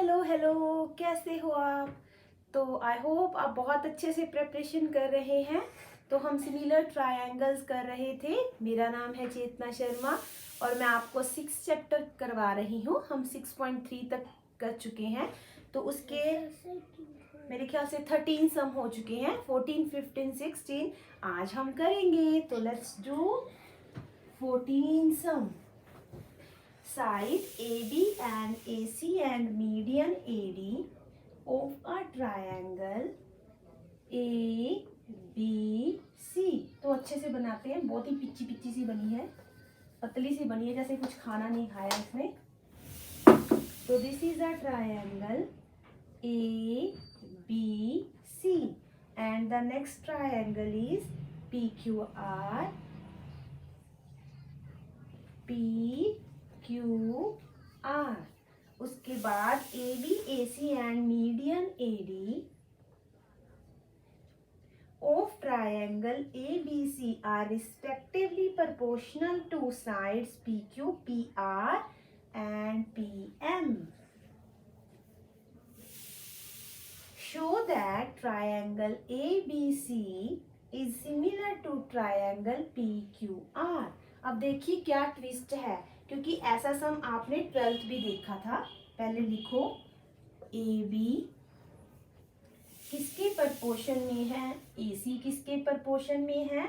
Hello hello, कैसे हो आप। तो आई होप आप बहुत अच्छे से प्रिपरेशन कर रहे हैं। तो हम सिमिलर ट्रायंगल्स कर रहे थे। मेरा नाम है चेतना शर्मा और मैं आपको 6 चैप्टर करवा रही हूँ। हम 6.3 तक कर चुके हैं। तो उसके मेरे ख्याल से 13 सम हो चुके हैं। 14, 15, 16 आज हम करेंगे। तो let's do 14 sum. Side AD and AC and median AD of a triangle ABC। तो अच्छे से बनाते हैं। बहुत ही पिच्ची पिच्ची सी बनी है, पतली सी बनी है, जैसे कुछ खाना नहीं खाया इसने। तो this is a triangle ABC and the next triangle is PQR, PQR। उसके बाद AB, AC and median AD of triangle ABC are respectively proportional to sides PQ, PR and PM. Show that triangle ABC is similar to triangle PQR। अब देखिए क्या twist है, क्योंकि ऐसा सम आपने 12th भी देखा था। पहले लिखो AB किसके प्रपोर्शन में है, AC किसके प्रपोर्शन में है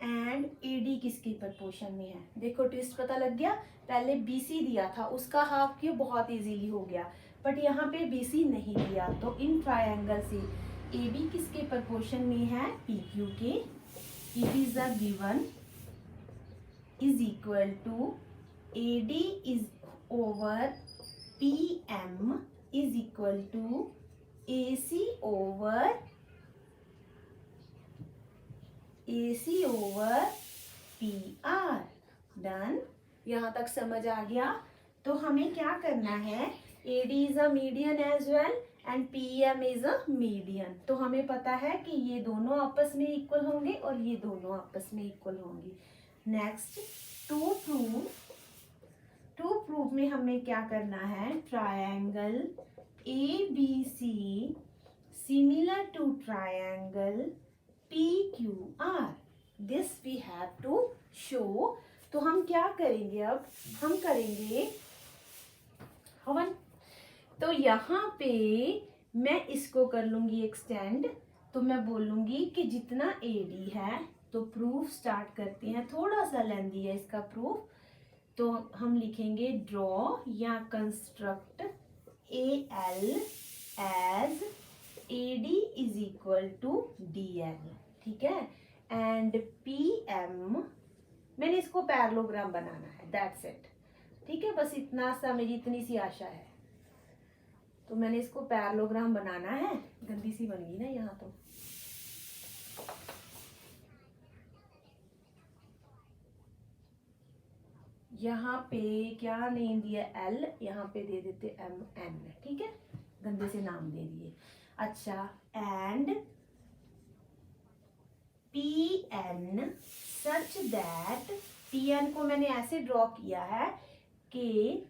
एंड AD किसके प्रपोर्शन में है। देखो ट्विस्ट पता लग गया। पहले BC दिया था, उसका हाफ क्यों बहुत इजीली हो गया, बट यहाँ पे BC नहीं दिया। तो इन ट्रायंगल से AB किसके प्रपोर्शन में है, PQ के। It is a given is equal to AD is over PM is equal to AC over PR। Done. यहाँ तक समझ आ गया। तो हमें क्या करना है, AD is a median as well and PM is a median. तो हमें पता है कि ये दोनों आपस में इक्वल होंगे और ये दोनों आपस में इक्वल होंगी। नेक्स्ट टू प्रूव में हमें क्या करना है, triangle ABC similar to triangle PQR, this we have to show. तो हम क्या करेंगे, अब हम करेंगे हवन। तो यहाँ पे मैं इसको कर लूंगी एक्सटेंड। तो मैं बोलूंगी कि जितना AD है, तो प्रूफ स्टार्ट करते हैं। थोड़ा सा लेंदी है इसका प्रूफ। तो हम लिखेंगे ड्रॉ या construct AL as AD is equal to DL, ठीक है। एंड PM मैंने इसको पैरेललोग्राम बनाना है, दैट्स इट, ठीक है। बस इतना सा, मेरी इतनी सी आशा है। तो मैंने इसको पैरेललोग्राम बनाना है। गंदी सी बन गई ना यहाँ तो। यहाँ पे क्या नेम दिया, L, यहाँ पे दे देते MN, ठीक है। गंदे से नाम दे दिए। अच्छा, and PN such that, PN को मैंने ऐसे ड्रॉ किया है कि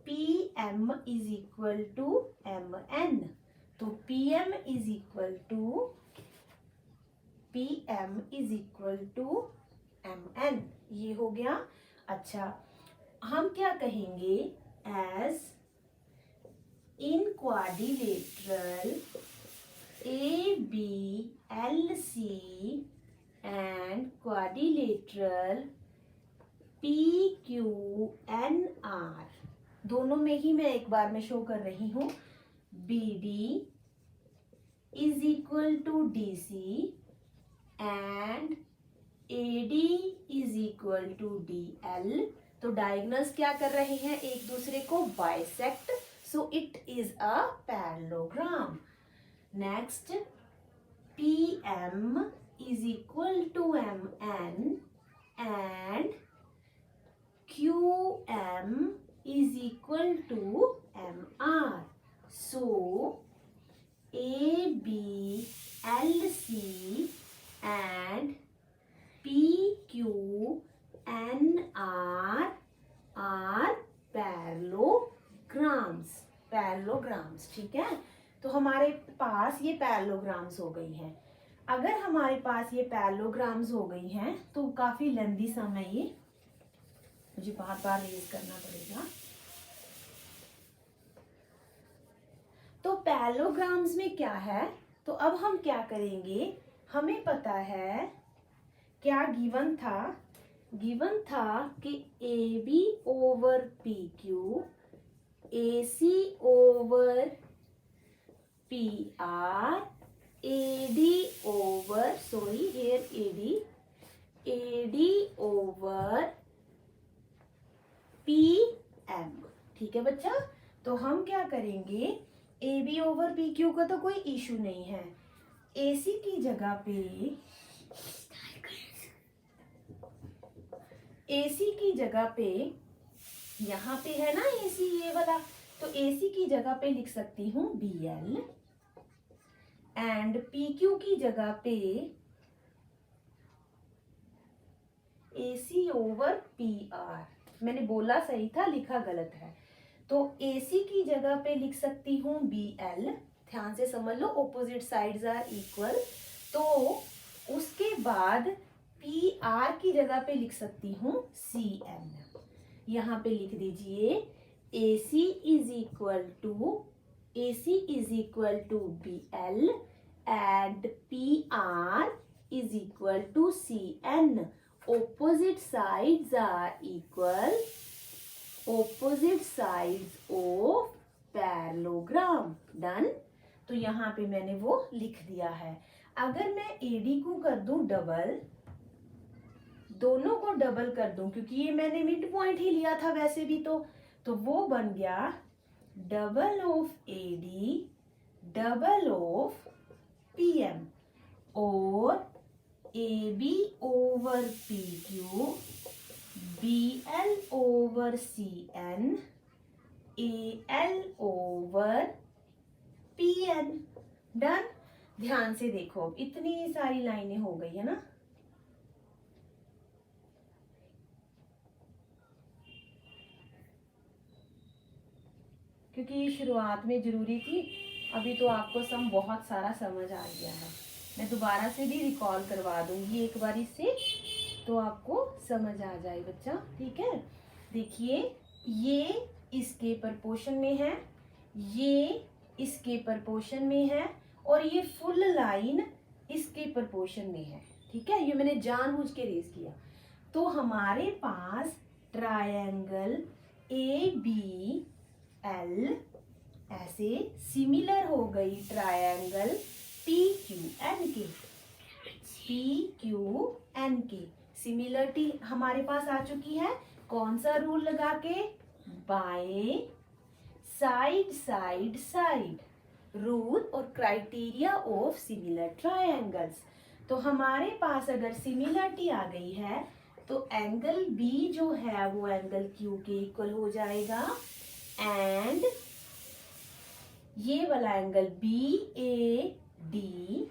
PM is equal to MN। तो PM is equal to MN, ये हो गया। अच्छा, हम क्या कहेंगे, as in quadrilateral ABLC and quadrilateral PQNR, दोनों में ही मैं एक बार में शो कर रही हूँ। BD is equal to DC and AD is equal to DL। तो डायगोनल्स क्या कर रहे हैं, एक दूसरे को bisect. So it is a parallelogram. Next, PM is equal to MN and QM is equal to MR. So ABLC and PQNR are parallelograms. Parallelograms, ठीक है। तो हमारे पास ये पैरेललोग्राम्स हो गई हैं। अगर हमारे पास ये पैरेललोग्राम्स हो गई हैं तो काफी लंबी समय ये मुझे बार बार रेज करना पड़ेगा। तो पैरेललोग्राम्स में क्या है, तो अब हम क्या करेंगे, हमें पता है क्या गिवन था कि A B over P Q, A C over P R, A D over A D over P M, ठीक है बच्चा। तो हम क्या करेंगे, A B over P Q का तो कोई इशू नहीं है, ए सी की जगह पे एसी की जगह पे, यहाँ पे है ना एसी ये वाला, तो एसी की जगह पे लिख सकती हूँ B L, and P Q की जगह पे एसी ओवर पी आर। मैंने बोला सही था, लिखा गलत है। तो एसी की जगह पे लिख सकती हूँ बी एल, ध्यान से समझ लो, ऑपोजिट साइड्स आर इक्वल। तो उसके बाद पी आर की जगह पे लिख सकती हूँ सी एन। यहाँ पे लिख दीजिए A C is equal to B L and P R is equal to C N. Opposite sides are equal, opposite sides of parallelogram. Done. तो यहाँ पे मैंने वो लिख दिया है। अगर मैं एडी को कर दूं डबल, दोनों को डबल कर दूं, क्योंकि ये मैंने मिड पॉइंट ही लिया था वैसे भी, तो वो बन गया double of AD double of PM, और A B over P Q, B L over C N, A L over P N. Done. ध्यान से देखो, इतनी सारी लाइनें हो गई है ना। क्योंकि ये शुरुआत में जरूरी थी, अभी तो आपको सम बहुत सारा समझ आ गया है। मैं दोबारा से भी रिकॉल करवा दूंगी एक बारी से, तो आपको समझ आ जाए बच्चा, ठीक है। देखिए, ये इसके प्रपोर्शन में है, ये इसके प्रपोर्शन में है, और ये फुल लाइन इसके प्रपोर्शन में है, ठीक है। ये मैंने जानबूझ के रेज किया। तो हमारे पास ट्रायंगल ए बी एल ऐसे सिमिलर हो गई ट्रायंगल पी क्यू एन के। सिमिलरिटी हमारे पास आ चुकी है। कौन सा रूल लगा के, बाय साइड रूल और क्राइटेरिया ऑफ सिमिलर ट्रायंगल्स। तो हमारे पास अगर सिमिलरिटी आ गई है तो एंगल बी जो है वो एंगल क्यू के इक्वल हो जाएगा, एंड ये वाला एंगल बी ए डी,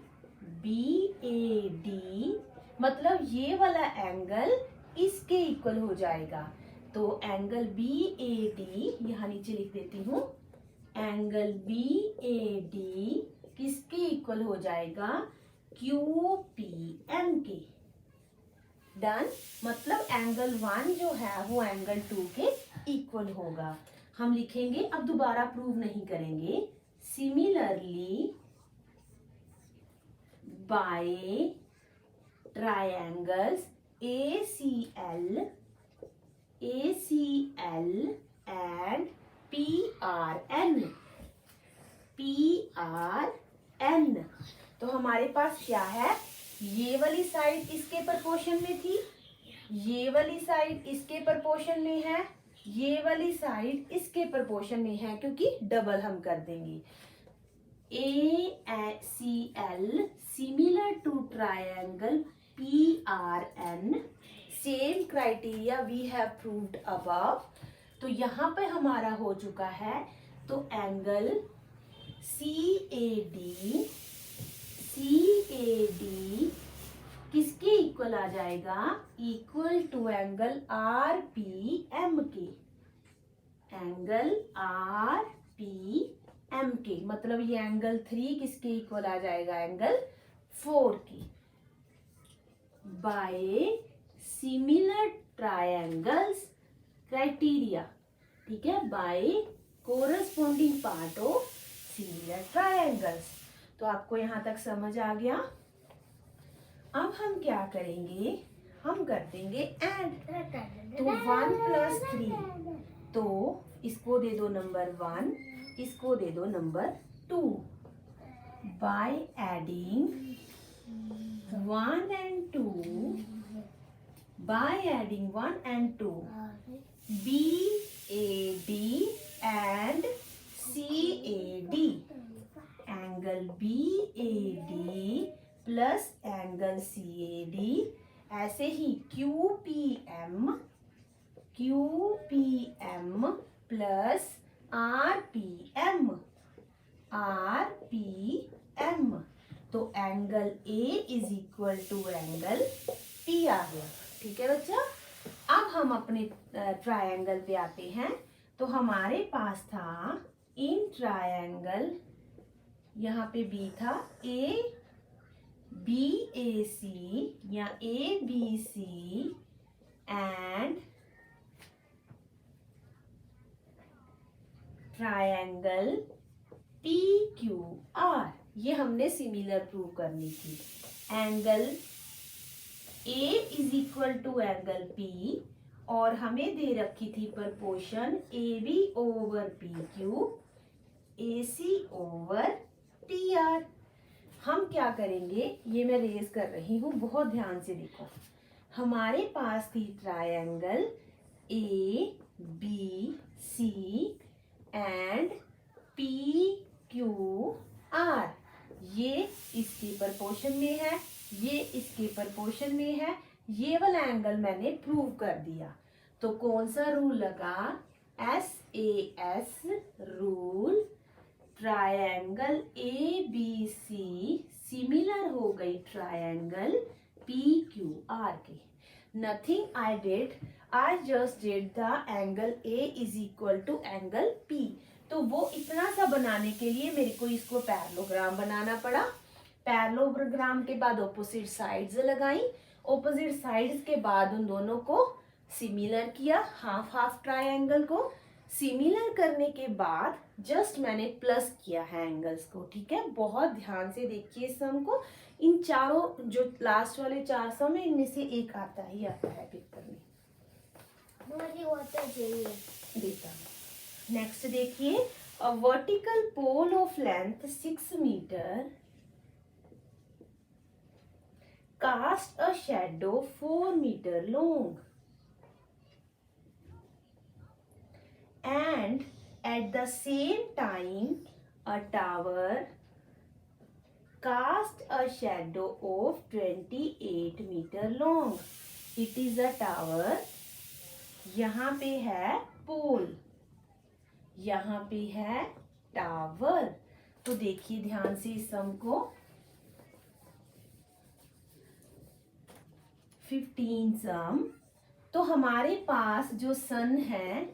मतलब ये वाला एंगल इसके इक्वल हो जाएगा। तो एंगल बी ए डी, यहाँ नीचे लिख देती हूँ, एंगल बी ए डी किसके इक्वल हो जाएगा, क्यू पी एम के। डन। मतलब एंगल 1 जो है वो एंगल 2 के इक्वल होगा। हम लिखेंगे, अब दोबारा प्रूव नहीं करेंगे। Similarly by triangles A C L and P R N. तो हमारे पास क्या है, ये वाली साइड इसके प्रपोर्शन में थी, ये वाली साइड इसके प्रपोर्शन में है, ये वाली साइड इसके प्रपोर्शन में है, क्योंकि डबल हम कर देंगे। A C L similar to triangle P R N, same criteria we have proved above. तो यहाँ पे हमारा हो चुका है। तो एंगल सी ए डी किसके इक्वल आ जाएगा, equal to angle R P M के। एंगल आर पी एम के, मतलब ये एंगल 3 किसके इक्वल आ जाएगा, एंगल 4 की। बाय सिमिलर ट्रायंगल्स क्राइटेरिया, ठीक है, by corresponding part of similar triangles. तो आपको यहां तक समझ आ गया। अब हम क्या करेंगे, हम कर देंगे ऐड। तो 1 + 3, तो इसको दे दो नंबर 1, इसको दे दो number 2। By adding 1 and 2, by adding 1 and 2, BAD and CAD, angle BAD plus angle CAD, ऐसे ही QPM plus RPM, तो angle A is equal to angle P आ गया। ठीक है बच्चा, अब हम अपने ट्रायंगल पे आते हैं। तो हमारे पास था इन ट्रायंगल, यहाँ पे B था ABAC या ABC एंड ट्रायंगल PQR, ये हमने सिमिलर प्रूव करनी थी। Angle A is equal to angle P और हमें दे रखी थी proportion AB over PQ, AC over PR। हम क्या करेंगे, ये मैं रेज कर रही हूँ, बहुत ध्यान से देखो। हमारे पास थी ट्रायंगल ABC एंड PQR, ये इसके प्रपोर्शन में है, ये इसके प्रपोर्शन में है, ये वाला एंगल मैंने प्रूव कर दिया। तो कौन सा रूल लगा, SAS rule. Triangle ABC similar हो गई ट्रायंगल PQR के। Nothing I did, I just did the angle A is equal to angle P। तो वो इतना सा बनाने के लिए मेरे को इसको पैरेललोग्राम बनाना पड़ा। पैरेललोग्राम के बाद ऑपोजिट साइड्स लगाई, ऑपोजिट साइड्स के बाद उन दोनों को सिमिलर किया, हाफ हाफ ट्रायंगल को सिमिलर करने के बाद जस्ट मैंने प्लस किया है एंगल्स को। ठीक है, बहुत ध्यान से देखिए सम को। इन चारों जो लास्ट वाले 4 सम है, इनमें से एक आता ही आता है पेपर में। देता हूँ। नेक्स्ट देखिए, a vertical pole of length 6 metre cast a shadow 4 meter long and at the same time a tower cast a shadow of 28 meter long. It is a tower. यहाँ पे है पोल, यहाँ पे है टावर। तो देखिए ध्यान से इस सम को, 15 सम। तो हमारे पास जो सन है,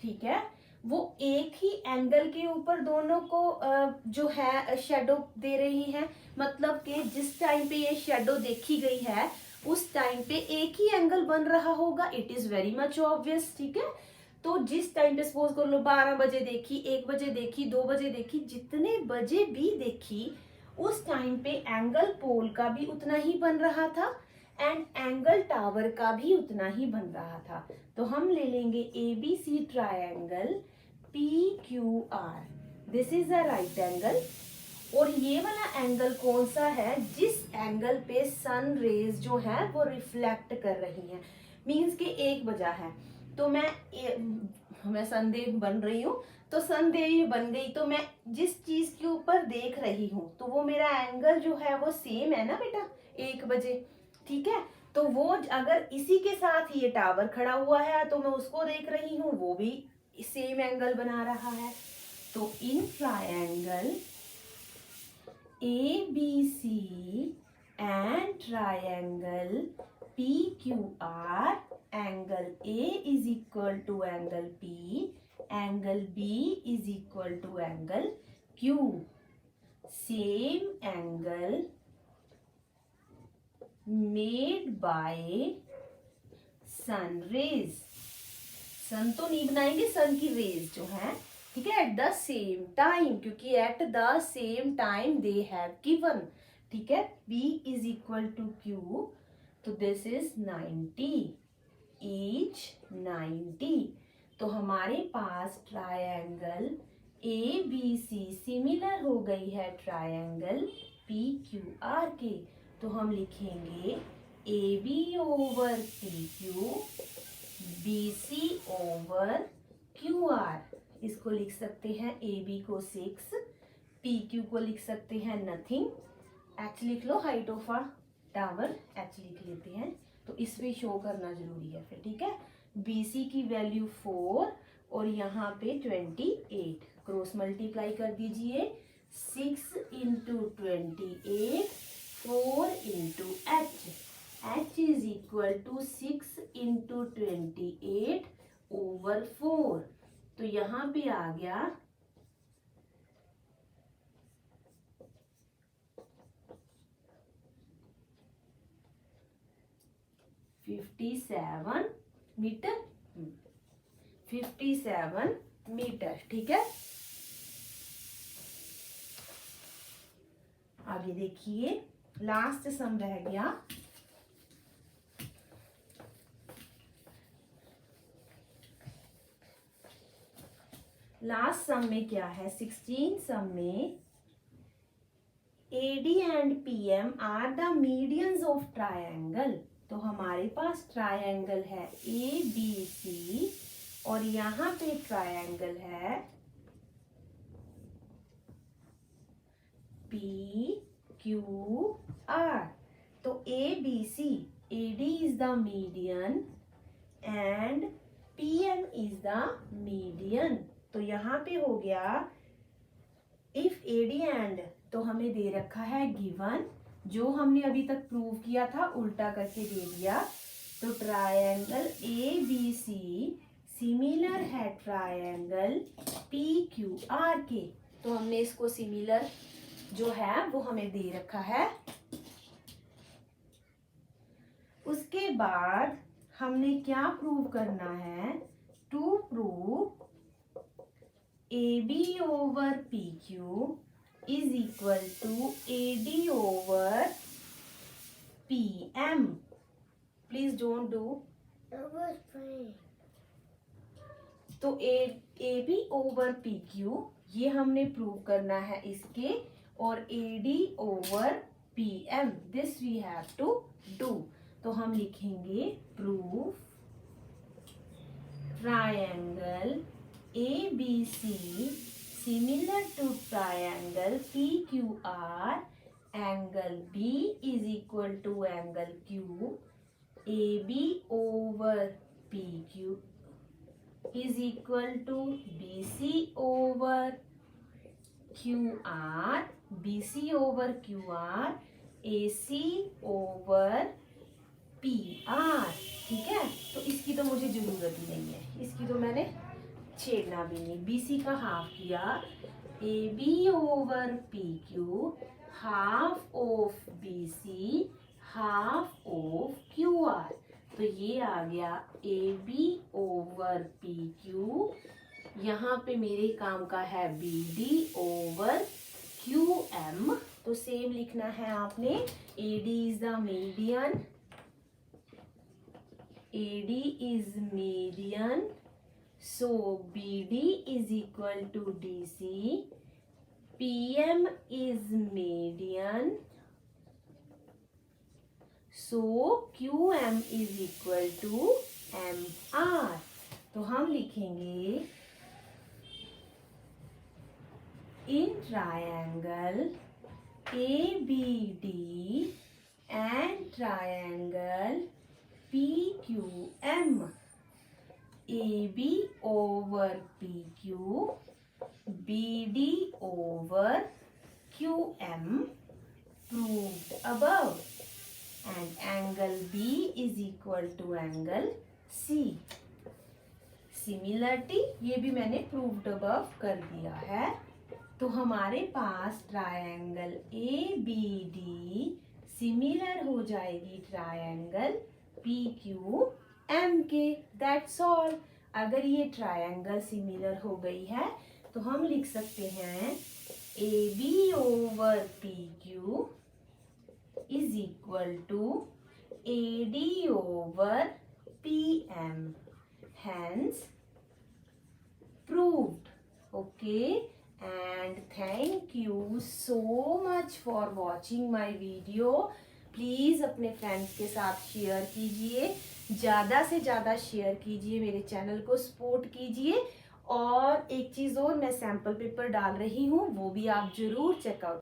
ठीक है, वो एक ही एंगल के ऊपर दोनों को जो है शेडो दे रही है। मतलब कि जिस टाइम पे ये शेडो देखी गई है उस टाइम पे एक ही एंगल बन रहा होगा। It is very much obvious. ठीक है, तो जिस टाइम पे सपोज कर लो 12 बजे देखी, 1 बजे देखी, 2 बजे देखी, जितने बजे भी देखी उस टाइम पे एंगल पोल का भी उतना ही बन रहा था एंड एंगल टावर का भी उतना ही बन रहा था। तो हम ले लेंगे ABC triangle PQR, this is the right angle. और ये वाला एंगल कौन सा है, जिस एंगल पे सन रेज जो है वो रिफ्लेक्ट कर रही हैं। मींस के 1 बजा है, तो मैं संदेव बन रही हूँ, तो संदेव बन गई, तो मैं जिस चीज के ऊपर देख रही हूँ तो वो मेरा एंगल जो है वो सेम है ना बेटा, 1 बजे। ठीक है, तो वो अगर इसी के साथ ये टावर खड़ा हुआ है तो मैं उसको देख रही हूँ, वो भी सेम एंगल बना रहा है। तो इन triangle ABC and triangle PQR, angle A is equal to angle P angle B is equal to angle Q. Same angle made by sun rays. सन तो नहीं बनाएंगे, सन की रेज जो है, ठीक है, एट द सेम टाइम, क्योंकि at the same time they have given, ठीक है. B is equal to Q, तो दिस इज 90, ईच 90. तो हमारे पास ट्रायंगल ABC सिमिलर हो गई है ट्रायंगल PQR के. तो हम लिखेंगे AB over PQ, BC over QR. इसको लिख सकते हैं AB को 6, PQ को लिख सकते हैं नथिंग. H लिख लो, height of a tower, H लिख लेते हैं. तो इसमें शो करना जरूरी है फिर, ठीक है. BC की वैल्यू 4 और यहाँ पे 28. क्रॉस मल्टीप्लाई कर दीजिए. 6 into 28, 4 into H. H is equal to 6 into 28 over 4. तो यहाँ पे आ गया 57 मीटर. 57 मीटर, ठीक है. आगे देखिए, लास्ट सम रह गया. लास्ट सम में क्या है, 16 सम में AD and PM are the medians of triangle. तो हमारे पास ट्रायंगल है ABC और यहाँ पे ट्रायंगल है PQR. तो ABC, AD is the median and PM is the median. तो यहाँ पे हो गया if AD and, तो हमें दे रखा है गिवन, जो हमने अभी तक प्रूव किया था उल्टा करके दे दिया. तो ट्रायंगल ABC सिमिलर है ट्रायंगल PQR के. तो हमने इसको सिमिलर जो है वो हमें दे रखा है. उसके बाद हमने क्या प्रूव करना है, to prove AB over PQ is equal to AD over PM. Please don't do. तो AB ओवर PQ ये हमने प्रूव करना है इसके, और AD ओवर PM this we have to do. तो हम लिखेंगे proof triangle ABC similar to triangle PQR, angle B is equal to angle Q, AB over PQ is equal to BC over QR, BC over QR, AC over PR. ठीक है, तो इसकी तो मुझे जरूरत ही नहीं है, इसकी तो मैंने छेड़ना भी नहीं. BC का हाफ किया, AB over PQ, half of BC, half of QR. तो ये आ गया AB ओवर PQ. यहाँ पे मेरे काम का है BD ओवर QM. तो सेम लिखना है आपने. AD is the median, AD is median, so BD is equal to DC, PM is median, so QM is equal to MR. तो हम लिखेंगे in triangle ABD and triangle PQM, AB over PQ, BD over QM proved above, and angle B is equal to angle C. Similarity ये भी मैंने proved above कर दिया है। तो हमारे पास triangle A B D similar हो जाएगी ट्रायंगल पी क्यू एम के। That's all. अगर ये ट्रायंगल सिमिलर हो गई है तो हम लिख सकते हैं A B over P Q is equal to A D over P M. Hence proved. Okay, and thank you so much for watching my video. Please अपने फ्रेंड्स के साथ शेयर कीजिए, ज़्यादा से ज़्यादा शेयर कीजिए, मेरे चैनल को सपोर्ट कीजिए। और एक चीज़ और, मैं सैम्पल पेपर डाल रही हूँ, वो भी आप ज़रूर चेकआउट